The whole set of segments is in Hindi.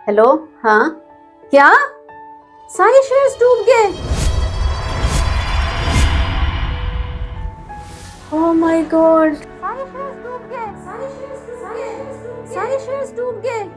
हेलो। हाँ, क्या सारे शेयर्स डूब गए? ओह माय गॉड, सारे शेयर्स डूब गए, सारे शेयर्स डूब गए, सारे शेयर्स डूब गए।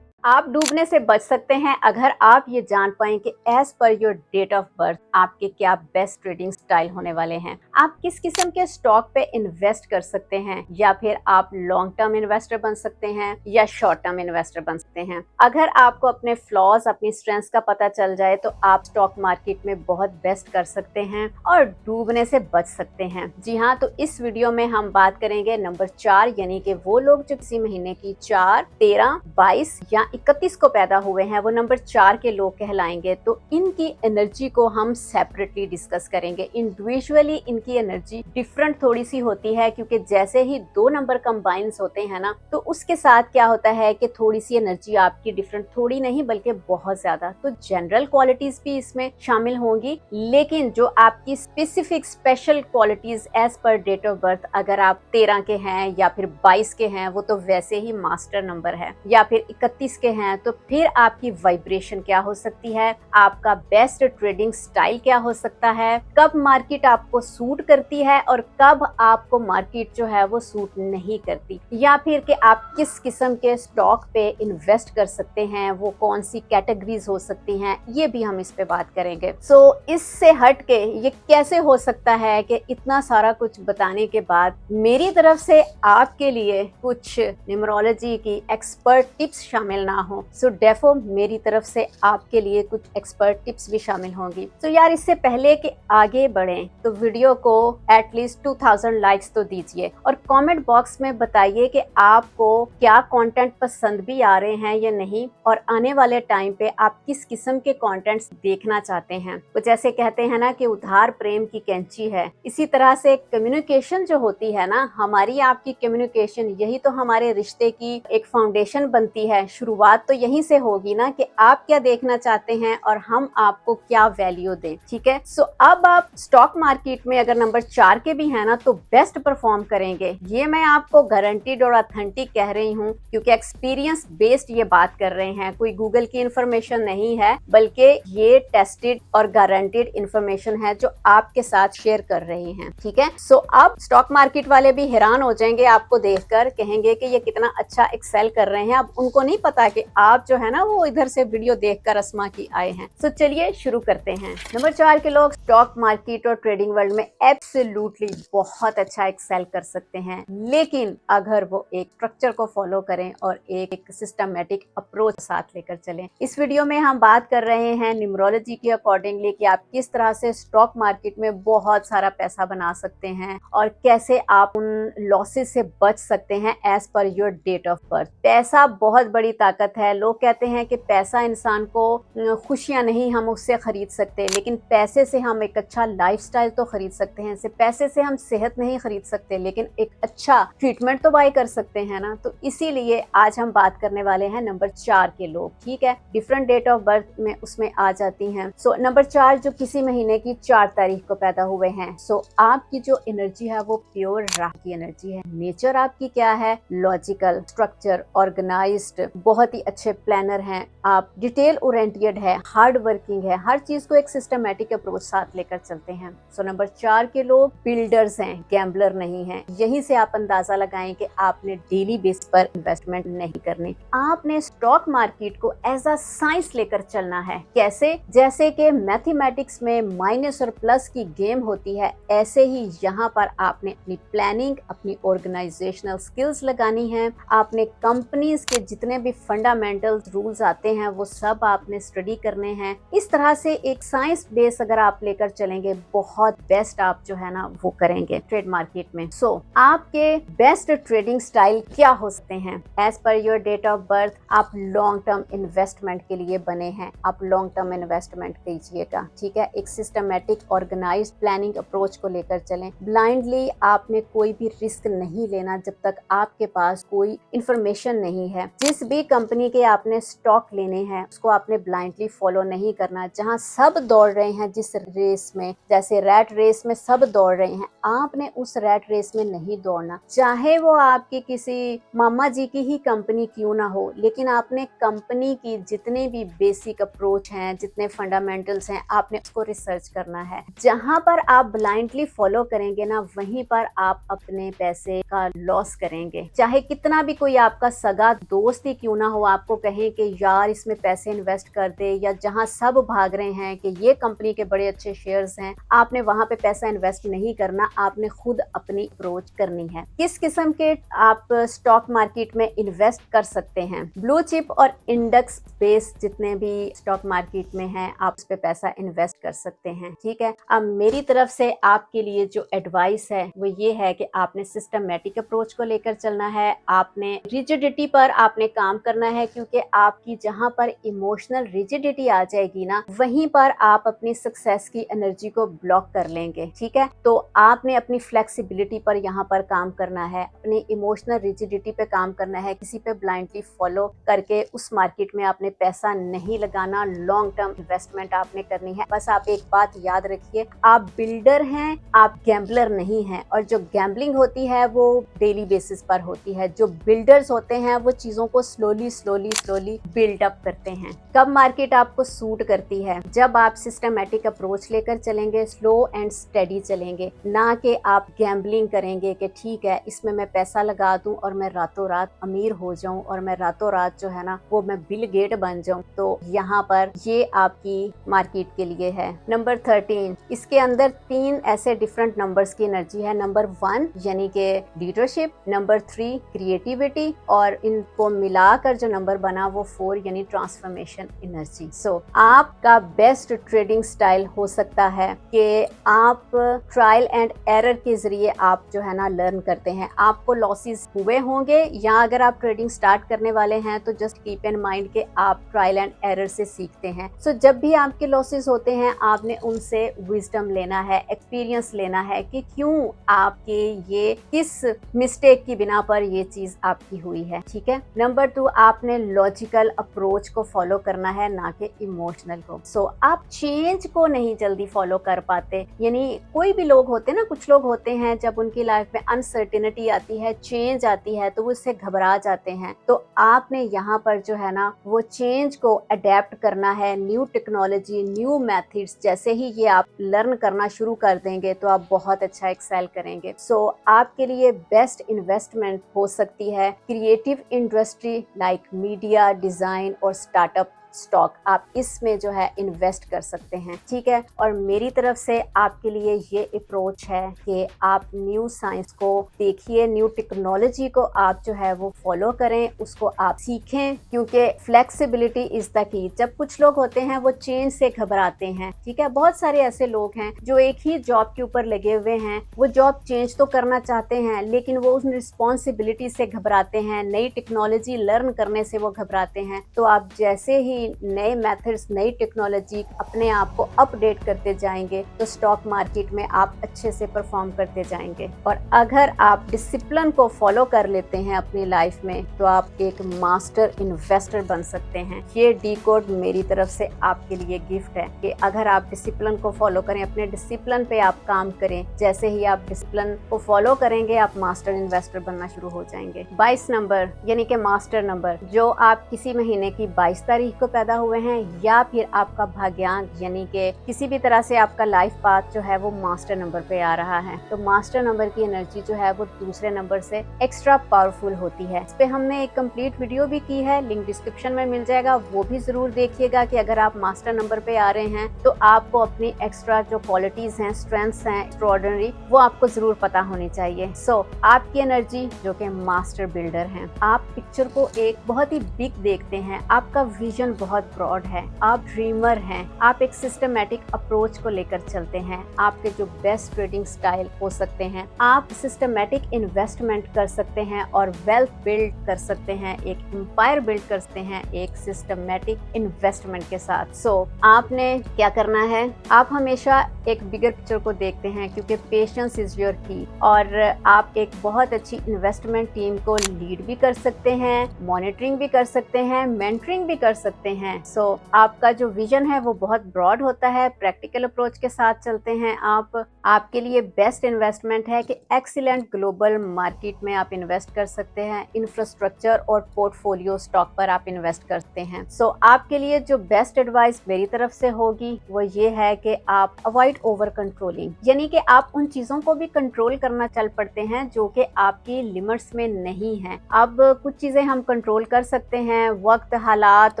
आप डूबने से बच सकते हैं अगर आप ये जान पाएं कि as per your date of birth आपके क्या बेस्ट ट्रेडिंग स्टाइल होने वाले हैं। आप किस किस्म के स्टॉक पे इन्वेस्ट कर सकते हैं, या फिर आप लॉन्ग टर्म इन्वेस्टर बन सकते हैं या शॉर्ट टर्म इन्वेस्टर बन सकते हैं। अगर आपको अपने फ्लॉज, अपनी स्ट्रेंथ्स का पता चल जाए तो आप स्टॉक मार्केट में बहुत बेस्ट कर सकते हैं और डूबने से बच सकते हैं। जी हाँ, तो इस वीडियो में हम बात करेंगे नंबर 4, यानी कि वो लोग जो किसी महीने की 4, 13, 22 या 31 को पैदा हुए हैं, वो नंबर 4 के लोग कहलाएंगे। तो इनकी एनर्जी को हम सेपरेटली डिस्कस करेंगे। इंडिविजुअली इनकी एनर्जी डिफरेंट थोड़ी सी होती है, क्योंकि जैसे ही 2 नंबर कंबाइंस होते हैं ना, तो उसके साथ क्या होता है कि थोड़ी सी एनर्जी आपकी डिफरेंट, थोड़ी नहीं बल्कि बहुत ज्यादा, तो जनरल क्वालिटीज भी इसमें शामिल होंगी। लेकिन जो आपकी specific special qualities as per date of birth, अगर आप 13 के हैं या फिर 22 के हैं, वो तो वैसे ही मास्टर नंबर है, या फिर 31 के हैं, तो फिर आपकी वाइब्रेशन क्या हो सकती है, आपका बेस्ट ट्रेडिंग स्टाइल क्या हो सकता है, कब मार्केट आपको सूट करती है और कब आपको मार्केट जो है वो सूट नहीं करती, या फिर कि आप किस किस्म के स्टॉक पे इन्वेस्ट कर सकते हैं, वो कौन सी कैटेगरीज हो सकती हैं, ये भी हम इस पे बात करेंगे। सो इससे हट के ये कैसे हो सकता है कि इतना सारा कुछ बताने के बाद मेरी तरफ से आपके लिए कुछ न्यूमरोलॉजी की एक्सपर्ट टिप्स शामिल ना हो। सो डेफो मेरी तरफ से आपके लिए कुछ एक्सपर्ट टिप्स भी शामिल होंगी। तो यार, इससे पहले कि आगे बढ़ें तो वीडियो को एटलीस्ट 2000 लाइक्स तो दीजिए और कमेंट बॉक्स में बताइए कि आपको क्या कंटेंट पसंद भी आ रहे हैं या नहीं, और आने वाले टाइम पे आप किस किस्म के कंटेंट्स देखना चाहते हैं। तो जैसे कहते हैं ना कि उधार प्रेम की कैंची है, इसी तरह से कम्युनिकेशन जो होती है ना, हमारी आपकी कम्युनिकेशन, यही तो हमारे रिश्ते की एक फाउंडेशन बनती है। शुरुआत तो यहीं से होगी ना कि आप क्या देखना चाहते हैं और हम आपको क्या वैल्यू दें। ठीक है, सो अब आप स्टॉक मार्केट में अगर नंबर 4 के भी हैं ना, तो बेस्ट परफॉर्म करेंगे। ये मैं आपको गारंटीड और ऑथेंटिक कह रही हूँ, क्योंकि एक्सपीरियंस बेस्ड ये बात कर रहे हैं, कोई गूगल की इंफॉर्मेशन नहीं है, बल्कि ये टेस्टेड और गारंटीड इंफॉर्मेशन है जो आपके साथ शेयर कर रहे हैं। ठीक है, सो अब स्टॉक मार्केट वाले भी हैरान हो जाएंगे आपको देखकर, कहेंगे कि ये कितना अच्छा एक्सेल कर रहे हैं। अब उनको नहीं पता कि आप जो है ना वो इधर से वीडियो देखकर अस्मा की आए हैं। तो चलिए शुरू करते हैं। नंबर 4 के लोग स्टॉक मार्केट और ट्रेडिंग वर्ल्ड में एब्सोल्युटली बहुत अच्छा एक्सेल कर सकते हैं, लेकिन अगर वो एक स्ट्रक्चर को फॉलो करें और एक सिस्टमेटिक अप्रोच साथ लेकर चलें। इस वीडियो में हम बात कर रहे हैं न्यूमरोलॉजी के अकॉर्डिंगली कि आप किस तरह से स्टॉक मार्केट में बहुत सारा पैसा बना सकते हैं और कैसे आप उन लॉसेस से बच सकते हैं as per your date of birth. पैसा बहुत बड़ी ताकत है। लोग कहते हैं कि पैसा इंसान को खुशियां नहीं हम उससे खरीद सकते, लेकिन पैसे से हम एक अच्छा लाइफस्टाइल तो खरीद सकते हैं। पैसे से हम सेहत नहीं खरीद सकते, लेकिन एक अच्छा ट्रीटमेंट तो बाय कर सकते हैं ना। तो इसीलिए आज हम बात करने वाले हैं नंबर 4 के लोग। ठीक है, डिफरेंट डेट ऑफ बर्थ में उसमें आ जाती हैं। सो नंबर 4 जो किसी महीने की 4 तारीख को पैदा हुए हैं, सो आपकी जो एनर्जी है वो प्योर राह की एनर्जी है। नेचर आपकी क्या है, लॉजिकल, स्ट्रक्चर, ऑर्गेनाइज्ड, बहुत ही अच्छे प्लानर हैं आप, डिटेल ओरिएंटेड है, हार्ड वर्किंग है, हर चीज को एक सिस्टमेटिक अप्रोच साथ लेकर चलते हैं। सो नंबर 4 के लोग बिल्डर्स हैं, गैम्बलर नहीं हैं। यहीं से आप अंदाजा लगाएं कि आपने डेली बेस पर इन्वेस्टमेंट नहीं करनी, आपने स्टॉक मार्केट को एज अ साइंस लेकर चलना है। कैसे? जैसे कि मैथमेटिक्स में माइनस और प्लस की गेम होती है, ऐसे ही यहाँ पर आपने अपनी प्लानिंग, अपनी ऑर्गेनाइजेशनल स्किल्स लगानी है। आपने कंपनीज के जितने भी फंडामेंटल रूल्स आते हैं वो सब आपने स्टडी करने हैं। इस तरह से एक साइंस बेस अगर आप लेकर चलेंगे, बहुत बेस्ट आप जो है ना वो करेंगे ट्रेड मार्केट में। सो आपके बेस्ट ट्रेडिंग स्टाइल क्या हो सकते हैं as per your date of birth? आप लॉन्ग टर्म इन्वेस्टमेंट के लिए बने हैं, आप लॉन्ग टर्म इन्वेस्टमेंट कीजिएगा। ठीक है, एक सिस्टमेटिक ऑर्गेनाइज्ड प्लानिंग अप्रोच को लेकर चलें। ब्लाइंडली आपने कोई भी रिस्क नहीं लेना जब तक आपके पास कोई इंफॉर्मेशन नहीं है। जिस भी कंपनी के आपने स्टॉक लेने हैं उसको आपने ब्लाइंडली फॉलो नहीं करना। जहां सब दौड़ रहे हैं जिस रेस में, जैसे रैट रेस में सब दौड़ रहे हैं, आपने उस रैट रेस में नहीं दौड़ना। चाहे वो आपकी किसी मामा जी की ही कंपनी क्यों ना हो, लेकिन आपने कंपनी की जितने भी बेसिक अप्रोच हैं, जितने फंडामेंटल्स हैं, आपने उसको रिसर्च करना है। जहां पर आप ब्लाइंडली फॉलो करेंगे ना, वहीं पर आप अपने पैसे का लॉस करेंगे। चाहे कितना भी कोई आपका सगा दोस्त ही क्यों ना हो आपको कहे कि यार इसमें पैसे इन्वेस्ट कर दे, या जहां सब भाग रहे हैं कि ये कंपनी के बड़े अच्छे शेयर्स हैं, आपने वहां पे पैसा इन्वेस्ट नहीं करना। आपने खुद अपनी अप्रोच करनी है। किस किस्म के आप स्टॉक मार्केट में इन्वेस्ट कर सकते हैं? ब्लू चिप और इंडेक्स बेस्ड जितने भी स्टॉक मार्केट में हैं, आप उस पे पैसा इन्वेस्ट कर सकते हैं। ठीक है, अब मेरी तरफ से आपके लिए जो एडवाइस है वो ये है कि आपने सिस्टमैटिक अप्रोच को लेकर चलना है। आपने रिजिडिटी पर आपने काम करना है, क्योंकि आपकी जहां पर इमोशनल रिजिडिटी आ जाएगी ना, वहीं पर आप अपनी सक्सेस की एनर्जी को ब्लॉक कर लेंगे। ठीक है, तो आपने अपनी फ्लेक्सिबिलिटी पर यहाँ पर काम करना है, अपनी इमोशनल रिजिडिटी पे काम करना है। किसी पे ब्लाइंडली फॉलो करके उस मार्केट में आपने पैसा नहीं लगाना। लॉन्ग टर्म इन्वेस्टमेंट आपने करनी है। बस आप एक बात याद रखिए, आप बिल्डर हैं, आप गैम्बलर नहीं हैं। और जो गैम्बलिंग होती है वो डेली बेसिस पर होती है। जो बिल्डर्स होते हैं वो चीजों को slowly slowly slowly build up करते हैं। कब मार्केट आपको सूट करती है? जब आप सिस्टमैटिक अप्रोच लेकर चलेंगे, स्लो एंड स्टेडी चलेंगे, ना कि आप गैम्बलिंग करेंगे कि ठीक है इसमें मैं पैसा लगा दूं और मैं रातों रात अमीर हो जाऊं और मैं रातों रात जो है ना वो मैं बिल गेट बन जाऊं। तो यहाँ पर ये आपकी मार्केट के लिए है। नंबर 13, इसके अंदर 3 ऐसे डिफरेंट नंबर्स की एनर्जी है। नंबर 1 यानी कि लीडरशिप, नंबर 3 क्रिएटिविटी, और इनको मिलाकर जो नंबर बना वो 4 यानी ट्रांसफॉर्मेशन एनर्जी। सो आपका बेस्ट ट्रेडिंग स्टाइल हो सकता है कि आप ट्रायल एंड एरर के जरिए आप जो है ना लर्न करते हैं। आपको लॉसेस हुए होंगे, या अगर आप ट्रेडिंग स्टार्ट करने वाले हैं तो जस्ट कीप इन माइंड कि आप ट्रायल एंड एरर से सीखते हैं। सो जब भी आपके लॉसेस होते हैं आपने उनसे विजडम लेना है, एक्सपीरियंस लेना है कि क्यों आपके ये किस मिस्टेक की बिना पर ये चीज आपकी हुई है। ठीक है, नंबर 2, आपने लॉजिकल अप्रोच को फॉलो करना है, ना कि इमोशनल को। सो आप चेंज को नहीं जल्दी फॉलो कर पाते। यानी कोई भी लोग होते हैं ना, कुछ लोग होते हैं जब उनकी लाइफ में अनसर्टेनिटी आती है, चेंज आती है, तो वो उससे घबरा जाते हैं। तो आपने यहाँ पर जो है ना वो चेंज को अडेप्ट करना है। न्यू टेक्नोलॉजी, न्यू मेथड्स जैसे ही ये आप लर्न करना शुरू कर देंगे तो आप बहुत अच्छा एक्सेल करेंगे। सो आपके लिए बेस्ट इन्वेस्टमेंट हो सकती है creative industry like media, design और स्टार्टअप स्टॉक। आप इसमें जो है इन्वेस्ट कर सकते हैं। ठीक है, और मेरी तरफ से आपके लिए ये अप्रोच है कि आप न्यू साइंस को देखिए, न्यू टेक्नोलॉजी को आप जो है वो फॉलो करें, उसको आप सीखें, क्योंकि फ्लेक्सिबिलिटी इज द की। जब कुछ लोग होते हैं वो चेंज से घबराते हैं। ठीक है, बहुत सारे ऐसे लोग हैं जो एक ही जॉब के ऊपर लगे हुए हैं, वो जॉब चेंज तो करना चाहते हैं लेकिन वो उस रिस्पॉन्सिबिलिटी से घबराते हैं, नई टेक्नोलॉजी लर्न करने से वो घबराते हैं। तो आप जैसे ही नए मेथड्स, नई टेक्नोलॉजी अपने आप को अपडेट करते जाएंगे तो स्टॉक मार्केट में आप अच्छे से परफॉर्म करते जाएंगे। और अगर आप डिसिप्लिन को फॉलो कर लेते हैं अपनी लाइफ में तो आप एक मास्टर इन्वेस्टर बन सकते हैं। ये डी कोड मेरी तरफ से आपके लिए गिफ्ट है कि अगर आप डिसिप्लिन को फॉलो करें, अपने डिसिप्लिन पे आप काम करें, जैसे ही आप डिसिप्लिन को फॉलो करेंगे आप मास्टर इन्वेस्टर बनना शुरू हो जाएंगे। 22 नंबर यानी कि मास्टर नंबर, जो आप किसी महीने की 22 तारीख को पैदा हुए हैं, या फिर आपका भाग्यांक यानी कि किसी भी तरह से आपका लाइफ पाथ जो है वो मास्टर नंबर पे आ रहा है, तो मास्टर नंबर की एनर्जी जो है वो दूसरे नंबर से एक्स्ट्रा पावरफुल होती है। इस पे हमने एक कंप्लीट वीडियो भी की है, लिंक डिस्क्रिप्शन में मिल जाएगा, वो भी जरूर देखिएगा कि अगर आप मास्टर नंबर पे आ रहे हैं तो आपको अपनी एक्स्ट्रा जो क्वालिटीज हैं, स्ट्रेंथ्स हैं एक्स्ट्राऑर्डिनरी, वो आपको जरूर पता होनी चाहिए। सो आपकी एनर्जी जो कि मास्टर बिल्डर है, आप पिक्चर को एक बहुत ही बिग देखते हैं, आपका विजन बहुत ब्रॉड है, आप ड्रीमर हैं, आप एक सिस्टमेटिक अप्रोच को लेकर चलते हैं, आपके जो बेस्ट ट्रेडिंग स्टाइल हो सकते हैं, आप सिस्टमेटिक इन्वेस्टमेंट कर सकते हैं और वेल्थ बिल्ड कर सकते हैं, एक एम्पायर बिल्ड कर सकते हैं एक सिस्टमेटिक इन्वेस्टमेंट के साथ। सो आपने क्या करना है, आप हमेशा एक बिगर पिक्चर को देखते हैं क्योंकि पेशेंस इज योर की, और आप एक बहुत अच्छी इन्वेस्टमेंट टीम को लीड भी कर सकते हैं, मॉनिटरिंग भी कर सकते हैं, मेंटरिंग भी कर सकते हैं। सो आपका जो विजन है वो बहुत ब्रॉड होता है, प्रैक्टिकल अप्रोच के साथ चलते हैं आप। आपके लिए बेस्ट इन्वेस्टमेंट है कि एक्सीलेंट ग्लोबल मार्केट में आप इन्वेस्ट कर सकते हैं, इंफ्रास्ट्रक्चर और पोर्टफोलियो स्टॉक पर आप इन्वेस्ट करते हैं। सो आपके लिए जो बेस्ट एडवाइस मेरी तरफ से होगी वो ये है कि आप अवॉइड ओवर कंट्रोलिंग, यानी कि आप उन चीजों को भी कंट्रोल करना चल पड़ते हैं जो कि आपकी लिमिट्स में नहीं है। अब कुछ चीजें हम कंट्रोल कर सकते हैं, वक्त, हालात,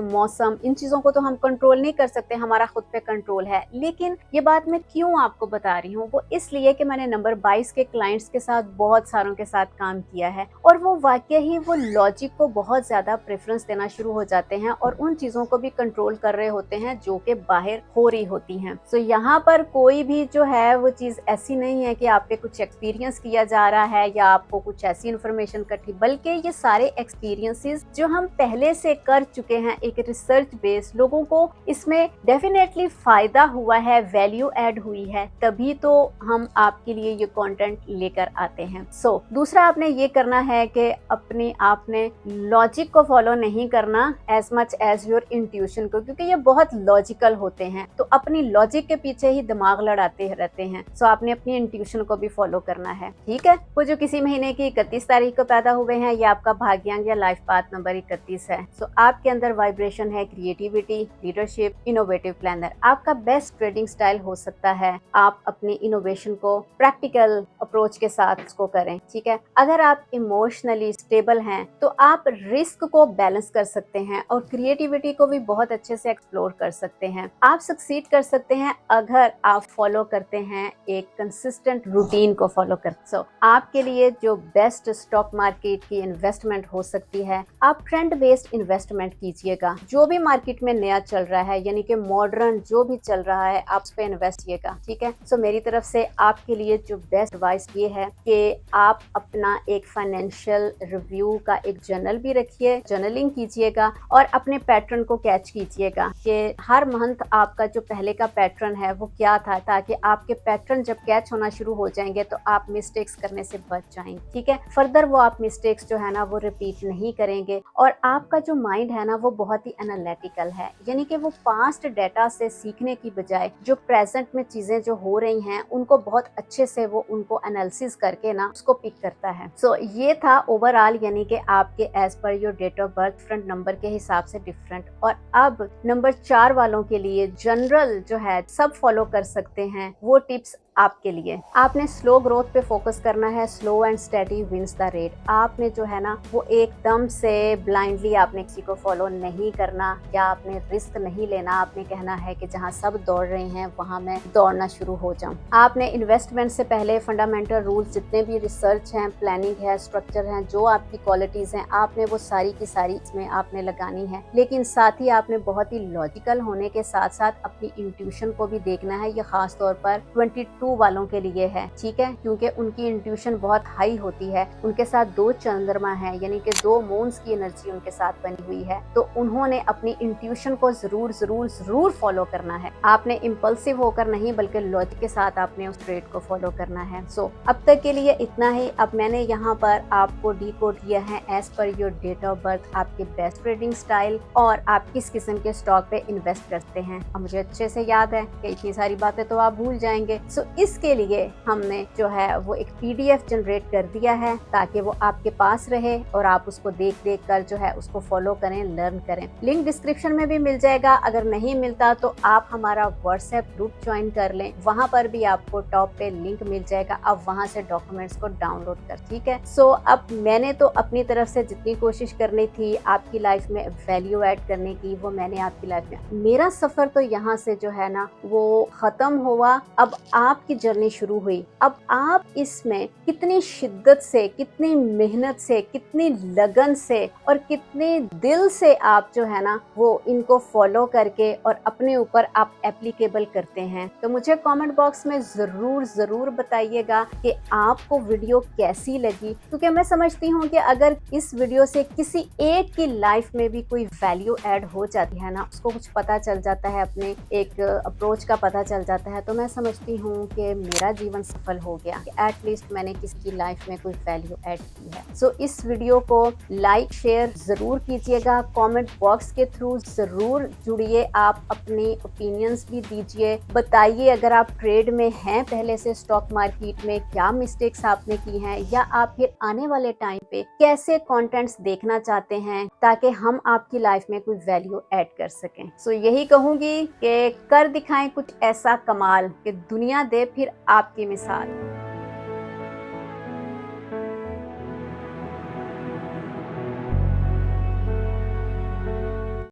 मौसम, इन चीजों को तो हम कंट्रोल नहीं कर सकते, हमारा खुद पे कंट्रोल है। लेकिन ये बात मैं क्यों आपको बता रही हूँ, वो इसलिए कि मैंने नंबर 22 के क्लाइंट्स के साथ बहुत सारों के साथ काम किया है और वो वाकई ही वो लॉजिक को बहुत ज्यादा प्रेफरेंस देना शुरू हो जाते हैं और उन चीजों को भी कंट्रोल कर रहे होते हैं जो कि बाहर हो रही होती हैं। सो यहाँ पर कोई भी जो है वो चीज ऐसी नहीं है कि आप पे कुछ एक्सपीरियंस किया जा रहा है या आपको कुछ ऐसी इन्फॉर्मेशन इकट्ठी, बल्कि ये सारे एक्सपीरियंसेस जो हम पहले से कर चुके हैं, एक रिसर्च बेस्ड, लोगों को इसमें डेफिनेटली फायदा हुआ है, वैल्यू ऐड हुई है, तभी तो हम आपके लिए ये कंटेंट लेकर आते हैं। सो दूसरा आपने ये करना है कि अपने आपने लॉजिक को फॉलो नहीं करना as much as your intuition को, क्योंकि ये बहुत लॉजिकल होते हैं, तो अपनी लॉजिक के पीछे ही दिमाग लड़ाते रहते हैं। सो आपने अपनी इंट्यूशन को भी फॉलो करना है, ठीक है। वो जो किसी महीने की 31 तारीख को पैदा हुए हैं, ये आपका भाग्यांक या लाइफ पाथ नंबर 31 है। सो आपके अंदर वाइब्रेशन है क्रिएटिविटी, लीडरशिप, इनोवेटिव प्लानर। आपका बेस्ट ट्रेडिंग स्टाइल हो सकता है आप अपनी इनोवेशन को प्रैक्टिकल अप्रोच के साथ उसको करें, ठीक है। अगर आप इमोशनली स्टेबल हैं तो आप रिस्क को बैलेंस कर सकते हैं और क्रिएटिविटी को भी बहुत अच्छे से एक्सप्लोर कर सकते हैं। आप सक्सीड कर सकते हैं अगर आप फॉलो करते हैं एक कंसिस्टेंट रूटीन को फॉलो कर। सो आपके लिए जो बेस्ट स्टॉक मार्केट की इन्वेस्टमेंट हो सकती है, आप ट्रेंड बेस्ड इन्वेस्टमेंट कीजिएगा। जो भी मार्केट में नया चल रहा है, यानी कि मॉडर्न जो भी चल रहा है, आप उस पे इन्वेस्ट कीजिएगा, ठीक है। सो मेरी तरफ से आपके लिए जो बेस्ट एडवाइस ये है कि आप अपना एक फाइनेंशियल रिव्यू का एक जर्नल भी रखिए, जर्नलिंग कीजिएगा और अपने पैटर्न को कैच कीजिएगा कि हर मंथ आपका जो पहले का पैटर्न है वो क्या था, ताकि आपके पैटर्न जब कैच होना शुरू हो जाएंगे तो आप मिस्टेक्स करने से बच जाएंगे, ठीक है। फर्दर वो आप मिस्टेक्स जो है ना वो रिपीट नहीं करेंगे और आपका जो माइंड है ना वो बहुत ही एनालिटिकल है, यानी कि वो पास्ट डेटा से सीखने की बजाय जो प्रेजेंट में चीजें जो हो रही हैं उनको बहुत अच्छे से वो उनको एनालिसिस करके ना उसको पिक करता है। सो ये था ओवरऑल, यानी कि आपके as per your date of birth front number के हिसाब से डिफरेंट। और अब नंबर 4 वालों के लिए जनरल जो है सब फॉलो कर सकते हैं वो टिप्स आपके लिए। आपने स्लो ग्रोथ पे फोकस करना है, slow and steady wins the race. आपने जो है ना वो एकदम से ब्लाइंडली आपने किसी को फॉलो नहीं करना या आपने रिस्क नहीं लेना। आपने कहना है कि जहाँ सब दौड़ रहे हैं वहाँ मैं दौड़ना शुरू हो जाऊँ। आपने इन्वेस्टमेंट से पहले फंडामेंटल रूल्स, जितने भी रिसर्च हैं, प्लानिंग है, स्ट्रक्चर है, जो आपकी क्वालिटीज हैं, आपने वो सारी की सारी इसमें आपने लगानी है। लेकिन साथ ही आपने बहुत ही लॉजिकल होने के साथ साथ अपनी इंट्यूशन को भी देखना है। ये खास तौर पर 22 वालों के लिए है, ठीक है, क्योंकि उनकी इंट्यूशन बहुत हाई होती है। उनके साथ 2 चंद्रमा है, यानी कि 2 मून्स की एनर्जी उनके साथ बनी हुई है, तो उन्होंने अपनी इंट्यूशन को जरूर जरूर जरूर फॉलो करना है। आपने इम्पल्सिव होकर नहीं बल्कि लॉजिक के साथ आपने उस ट्रेड को फॉलो करना है। सो अब तक के लिए इतना ही। अब मैंने यहाँ पर आपको डीकोड किया है as per your date of birth, आपके बेस्ट ट्रेडिंग स्टाइल और आप किस किस्म के स्टॉक पे इन्वेस्ट करते हैं। अब मुझे अच्छे से याद है कि इतनी सारी बातें तो आप भूल जाएंगे। सो इसके लिए हमने जो है वो एक PDF जनरेट कर दिया है ताकि वो आपके पास रहे और आप उसको देख देख कर जो है उसको फॉलो करें, लर्न करें। लिंक डिस्क्रिप्शन में भी मिल जाएगा। अगर नहीं मिलता तो आप हमारा व्हाट्सएप ग्रुप ज्वाइन कर लें, वहां पर भी आपको टॉप पे लिंक मिल जाएगा। आप वहां से डॉक्यूमेंट्स को डाउनलोड कर, ठीक है। सो अब मैंने तो अपनी तरफ से जितनी कोशिश करनी थी आपकी लाइफ में वैल्यू ऐड करने की, वो मैंने आपकी लाइफ में। मेरा सफर तो यहाँ से जो है ना वो खत्म हुआ। अब आप आपकी जर्नी शुरू हुई, अब आप इसमें कितनी शिद्दत से, कितनी मेहनत से, कितनी लगन से और कितने दिल से आप जो है ना वो इनको फॉलो करके और अपने ऊपर आप एप्लीकेबल करते हैं। तो मुझे कमेंट बॉक्स में जरूर बताइएगा कि आपको वीडियो कैसी लगी, क्योंकि मैं समझती हूँ कि अगर इस वीडियो से किसी एक की लाइफ में भी कोई वैल्यू ऐड हो जाती है ना, उसको कुछ पता चल जाता है, अपने एक अप्रोच का पता चल जाता है, तो मैं समझती हूँ कि मेरा जीवन सफल हो गया, कि एटलीस्ट मैंने किसी की लाइफ में कोई वैल्यू ऐड की है। सो इस वीडियो को लाइक शेयर जरूर कीजिएगा, कमेंट बॉक्स के थ्रू जरूर जुड़िए, आप अपने ओपिनियंस भी दीजिए, बताइए अगर आप ट्रेड में हैं पहले से स्टॉक मार्केट में, क्या मिस्टेक्स आपने की हैं, या आप फिर आने वाले टाइम पे कैसे कंटेंट्स देखना चाहते हैं ताकि हम आपकी लाइफ में कोई वैल्यू ऐड कर सकें। सो यही कहूंगी कि कर दिखाएं कुछ ऐसा कमाल कि दुनिया दे फिर आपकी मिसाल।